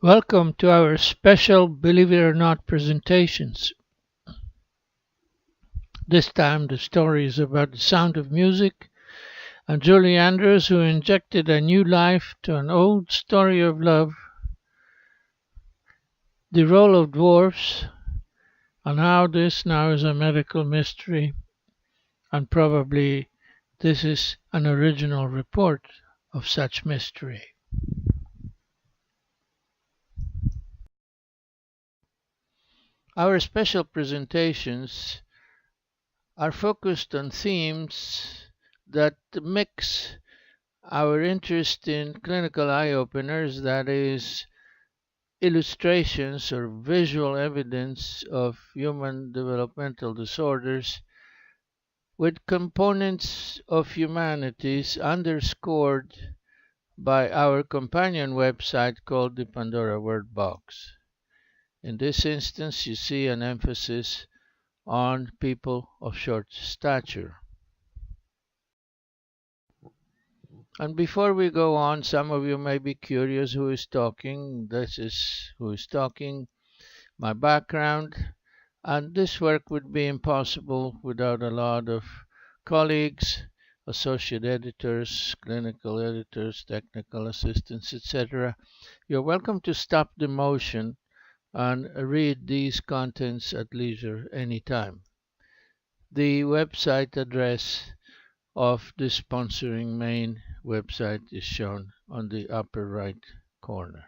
Welcome to our special Believe It or Not presentations. This time the story is about the sound of music and Julie Andrews, who injected a new life to an old story of love, the role of dwarfs, and how this now is a medical mystery, and probably this is an original report of such mystery. Our special presentations are focused on themes that mix our interest in clinical eye-openers, that is, illustrations or visual evidence of human developmental disorders, with components of humanities underscored by our companion website called the Pandora Word Box. In this instance, you see an emphasis on people of short stature. And before we go on, some of you may be curious who is talking. This is who is talking, my background, and this work would be impossible without a lot of colleagues, associate editors, clinical editors, technical assistants, etc. You're welcome to stop the motion and read these contents at leisure anytime. The website address of the sponsoring main website is shown on the upper right corner.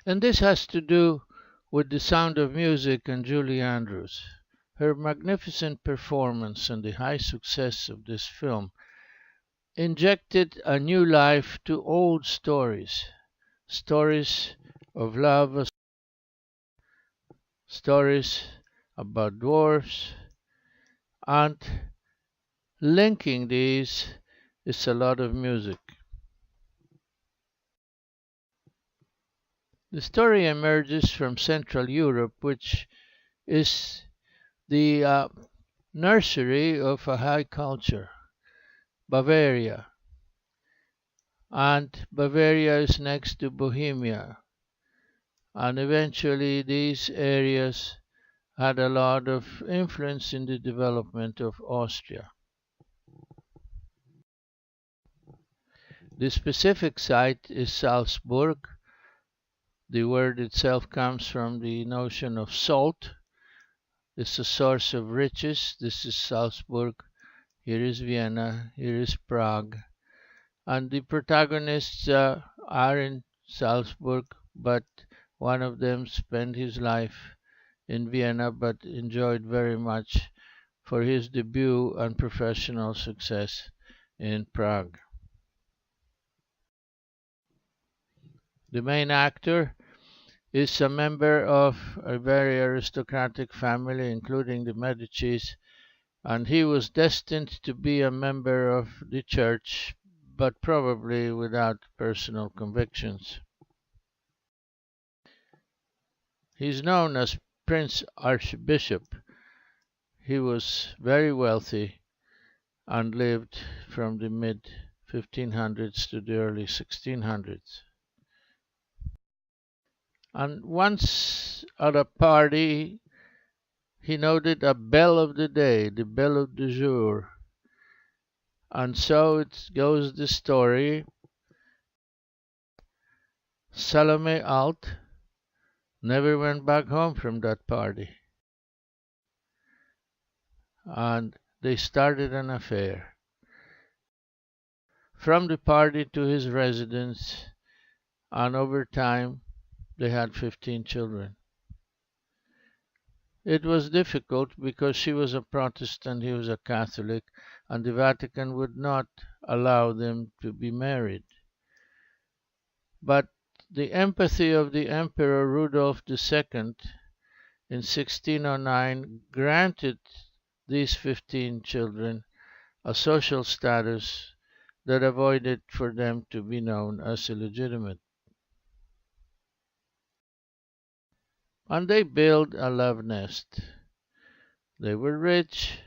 And this has to do with The Sound of Music and Julie Andrews. Her magnificent performance and the high success of this film injected a new life to old stories, stories of love, stories about dwarfs, and linking these is a lot of music. The story emerges from Central Europe, which is the nursery of a high culture, Bavaria. And Bavaria is next to Bohemia. And eventually these areas had a lot of influence in the development of Austria. The specific site is Salzburg. The word itself comes from the notion of salt. It's a source of riches. This is Salzburg. Here is Vienna. Here is Prague. And the protagonists are in Salzburg, but one of them spent his life in Vienna, but enjoyed very much for his debut and professional success in Prague. The main actor is a member of a very aristocratic family, including the Medicis, and he was destined to be a member of the church, but probably without personal convictions. He's known as Prince Archbishop. He was very wealthy and lived from the mid 1500s to the early 1600s. And once at a party, he noted a belle of the day, the belle du jour. And so it goes the story. Salome Alt never went back home from that party. And they started an affair. From the party to his residence, and over time, they had 15 children. It was difficult because she was a Protestant, he was a Catholic, and the Vatican would not allow them to be married. But the empathy of the Emperor Rudolf II in 1609 granted these 15 children a social status that avoided for them to be known as illegitimate. And they built a love nest. They were rich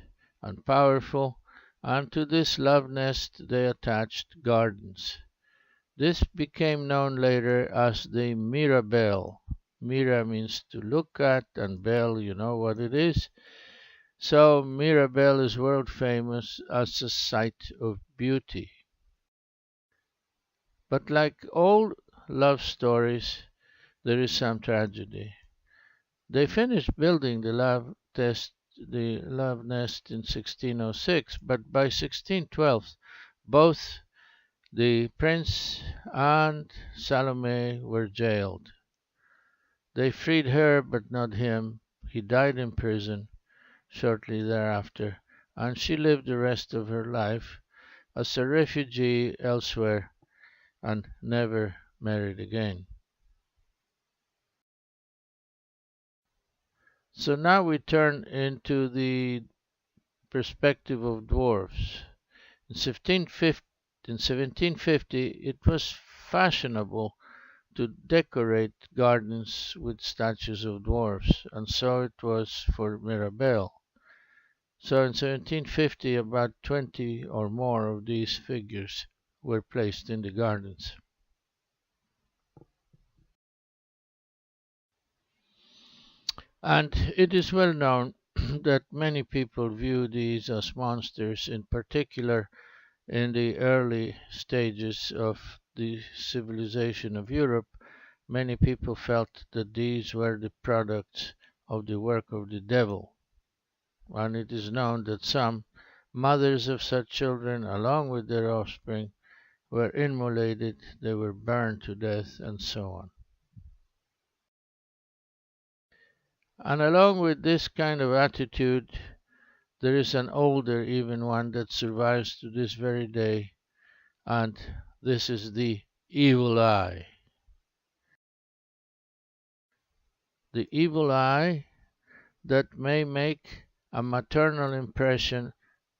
and powerful, and to this love nest they attached gardens. This became known later as the Mirabelle. Mira means to look at, and belle, you know what it is. So Mirabelle is world famous as a site of beauty. But like all love stories, there is some tragedy. They finished building the love nest in 1606, but by 1612, both the prince and Salome were jailed. They freed her, but not him. He died in prison shortly thereafter, and she lived the rest of her life as a refugee elsewhere and never married again. So now we turn into the perspective of dwarfs. In 1750, it was fashionable to decorate gardens with statues of dwarfs, and so it was for Mirabelle. So in 1750, about 20 or more of these figures were placed in the gardens. And it is well known that many people view these as monsters, in particular in the early stages of the civilization of Europe. Many people felt that these were the products of the work of the devil, and it is known that some mothers of such children, along with their offspring, were immolated, they were burned to death, and so on. And along with this kind of attitude, there is an older, even one that survives to this very day, and this is the evil eye. The evil eye that may make a maternal impression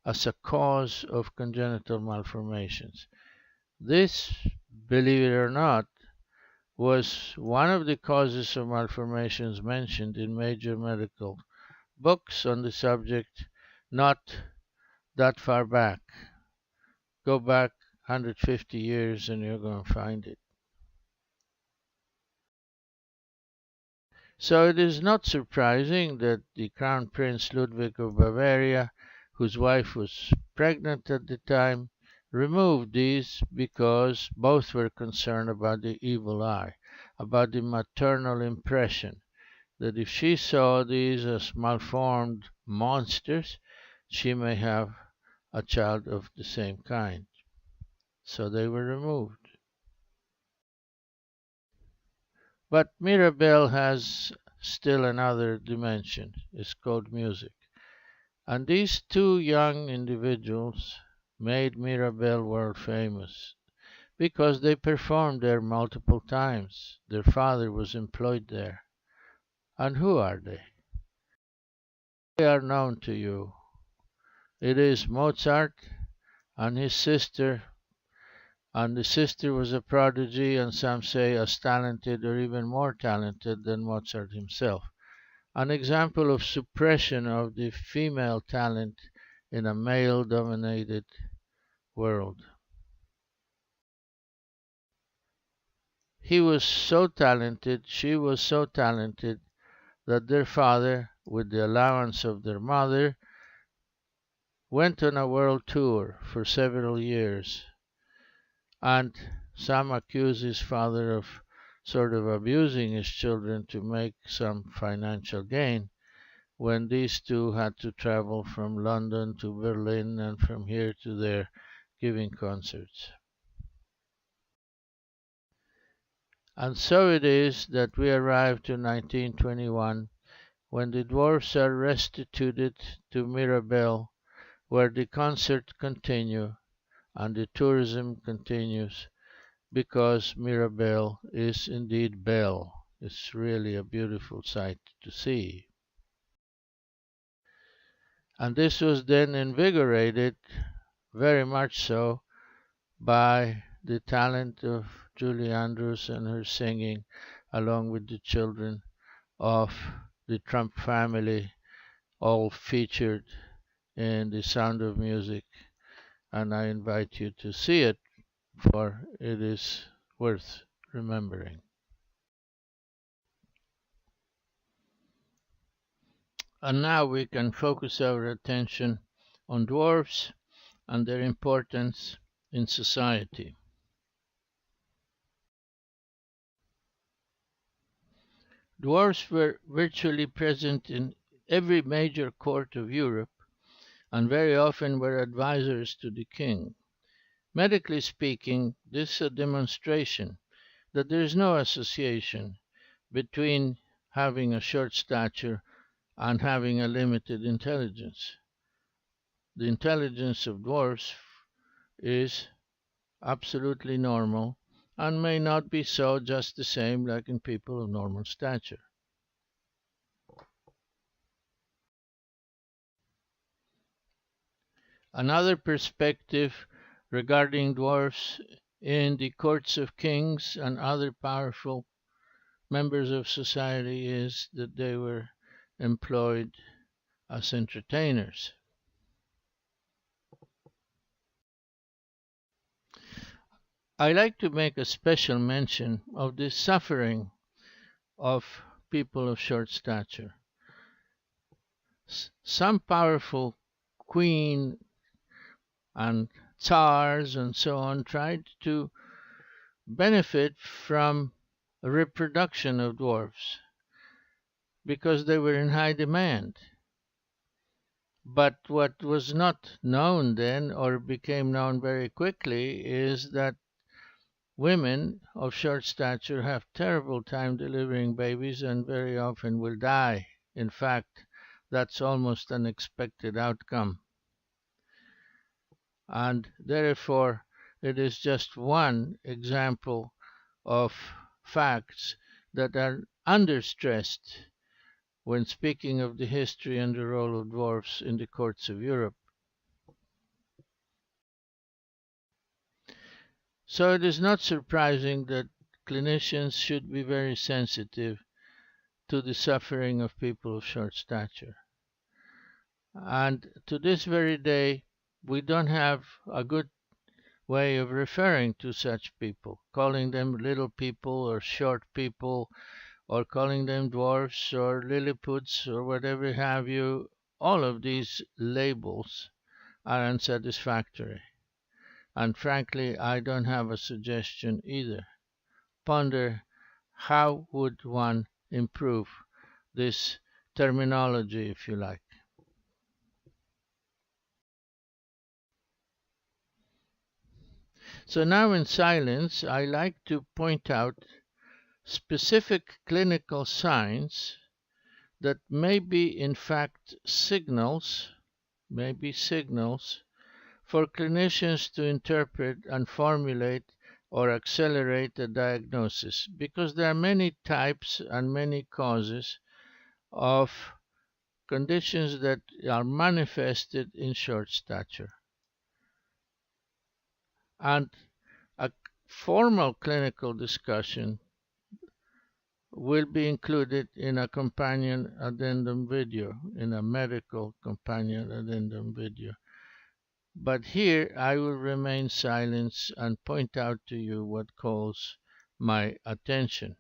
as a cause of congenital malformations. This, believe it or not, was one of the causes of malformations mentioned in major medical books on the subject not that far back. Go back 150 years and you're going to find it. So it is not surprising that the Crown Prince Ludwig of Bavaria, whose wife was pregnant at the time, removed these because both were concerned about the evil eye, about the maternal impression, that if she saw these as malformed monsters, she may have a child of the same kind. So they were removed. But Mirabelle has still another dimension. It's called music. And these two young individuals made Mirabelle world famous because they performed there multiple times. Their father was employed there. And who are they? They are known to you. It is Mozart and his sister, and the sister was a prodigy, and some say as talented or even more talented than Mozart himself. An example of suppression of the female talent in a male dominated world. He was so talented, she was so talented, that their father, with the allowance of their mother, went on a world tour for several years. And some accuse his father of sort of abusing his children to make some financial gain, when these two had to travel from London to Berlin and from here to there giving concerts. And so it is that we arrive to 1921, when the dwarfs are restituted to Mirabelle, where the concerts continue and the tourism continues, because Mirabelle is indeed belle. It's really a beautiful sight to see. And this was then invigorated, very much so, by the talent of Julie Andrews and her singing, along with the children of the Trump family, all featured in The Sound of Music and I invite you to see it, for it is worth remembering. And now we can focus our attention on dwarfs and their importance in society. Dwarfs were virtually present in every major court of Europe, and very often were advisors to the king. Medically speaking, this is a demonstration that there is no association between having a short stature and having a limited intelligence. The intelligence of dwarfs is absolutely normal and may not be so just the same like in people of normal stature. Another perspective regarding dwarfs in the courts of kings and other powerful members of society is that they were employed as entertainers. I like to make a special mention of the suffering of people of short stature. Some powerful queen and tsars and so on tried to benefit from a reproduction of dwarfs because they were in high demand. But what was not known then, or became known very quickly, is that women of short stature have terrible time delivering babies and very often will die. In fact, that's almost an expected outcome. And therefore, it is just one example of facts that are understressed when speaking of the history and the role of dwarfs in the courts of Europe. So it is not surprising that clinicians should be very sensitive to the suffering of people of short stature. And to this very day, we don't have a good way of referring to such people, calling them little people or short people, or calling them dwarfs or lilliputs or whatever have you. All of these labels are unsatisfactory. And frankly, I don't have a suggestion either. Ponder how would one improve this terminology, if you like. So now in silence, I like to point out specific clinical signs that may be in fact signals for clinicians to interpret and formulate or accelerate a diagnosis, because there are many types and many causes of conditions that are manifested in short stature. And a formal clinical discussion will be included in a companion addendum video, in a medical companion addendum video. But here I will remain silent and point out to you what calls my attention.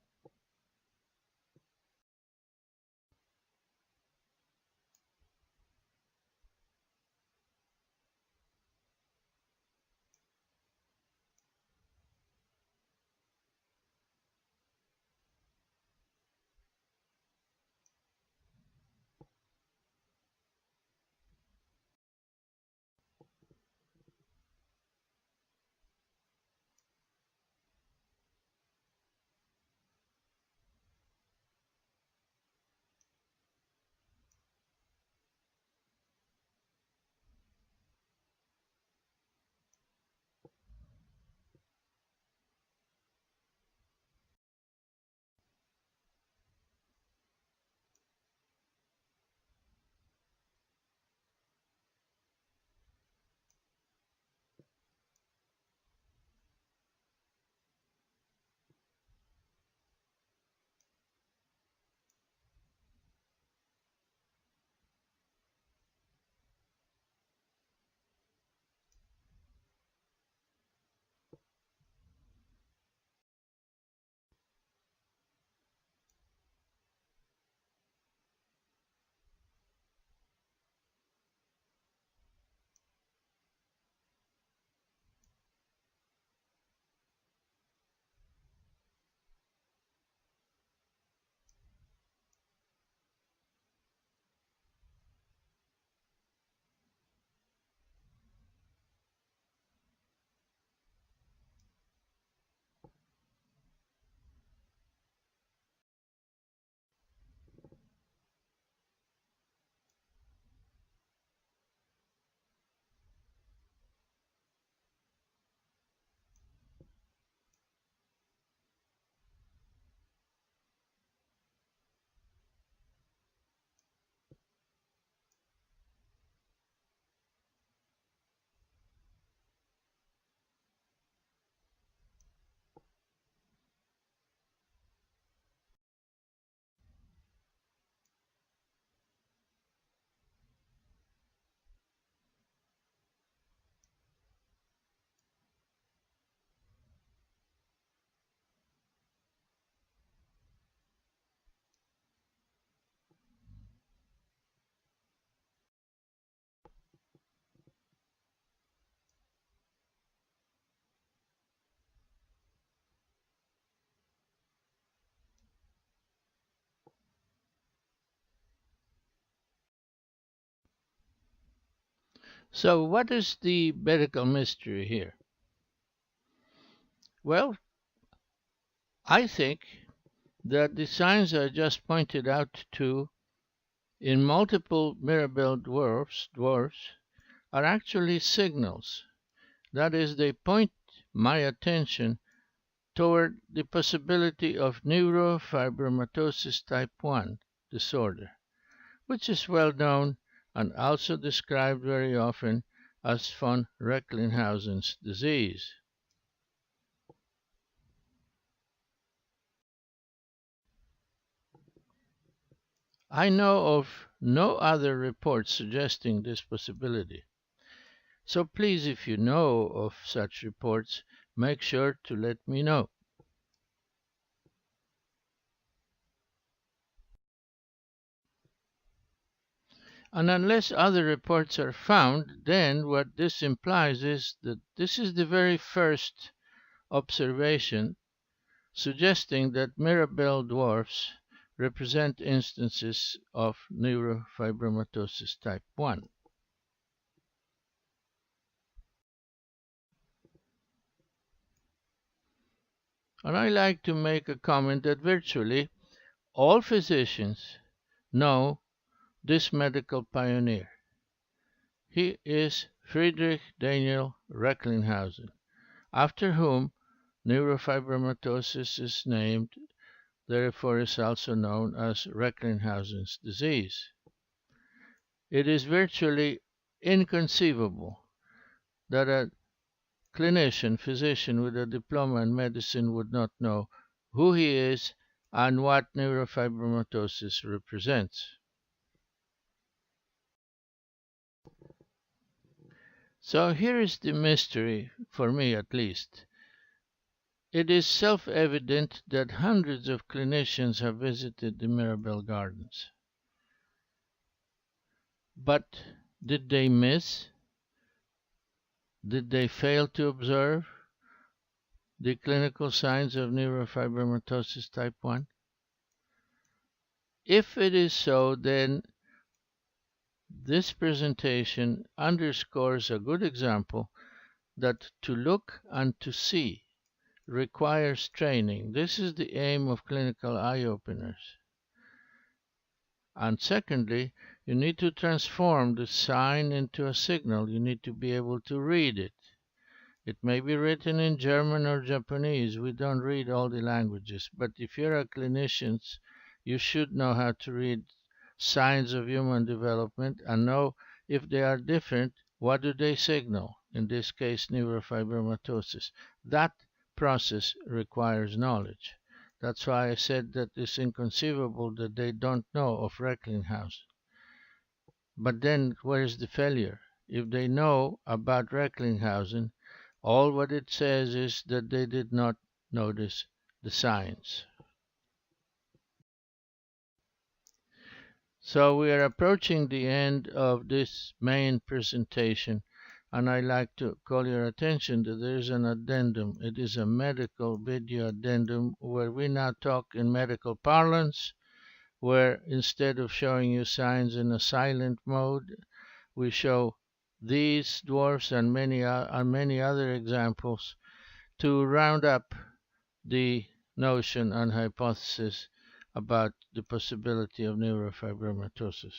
So what is the medical mystery here? Well, I think that the signs I just pointed out to in multiple Mirabelle dwarfs are actually signals. That is, they point my attention toward the possibility of neurofibromatosis type 1 disorder, which is well known and also described very often as von Recklinghausen's disease. I know of no other reports suggesting this possibility. So please, if you know of such reports, make sure to let me know. And unless other reports are found, then what this implies is that this is the very first observation suggesting that Mirabelle dwarfs represent instances of neurofibromatosis type 1. And I like to make a comment that virtually all physicians know this medical pioneer. He is Friedrich Daniel Recklinghausen, after whom neurofibromatosis is named, therefore is also known as Recklinghausen's disease. It is virtually inconceivable that a physician with a diploma in medicine would not know who he is and what neurofibromatosis represents. So here is the mystery, for me at least. It is self-evident that hundreds of clinicians have visited the Mirabelle Gardens. But did they miss? Did they fail to observe the clinical signs of neurofibromatosis type 1? If it is so, then this presentation underscores a good example that to look and to see requires training. This is the aim of clinical eye-openers. And secondly, you need to transform the sign into a signal. You need to be able to read it. It may be written in German or Japanese. We don't read all the languages. But if you're a clinician, you should know how to read signs of human development and know if they are different, what do they signal? In this case, neurofibromatosis. That process requires knowledge. That's why I said that it's inconceivable that they don't know of Recklinghausen. But then where's the failure? If they know about Recklinghausen, all what it says is that they did not notice the signs. So we are approaching the end of this main presentation, and I'd like to call your attention that there is an addendum. It is a medical video addendum where we now talk in medical parlance, where instead of showing you signs in a silent mode, we show these dwarfs and many other examples to round up the notion and hypothesis about the possibility of neurofibromatosis.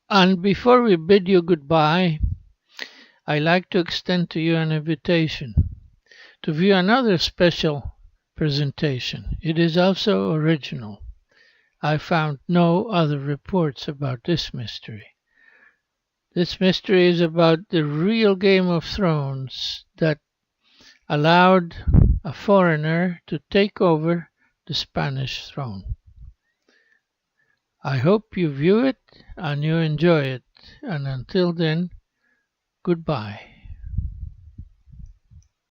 And before we bid you goodbye, I'd like to extend to you an invitation to view another special presentation. It is also original. I found no other reports about this mystery. This mystery is about the real Game of Thrones that allowed a foreigner to take over the Spanish throne. I hope you view it and you enjoy it. And until then, goodbye.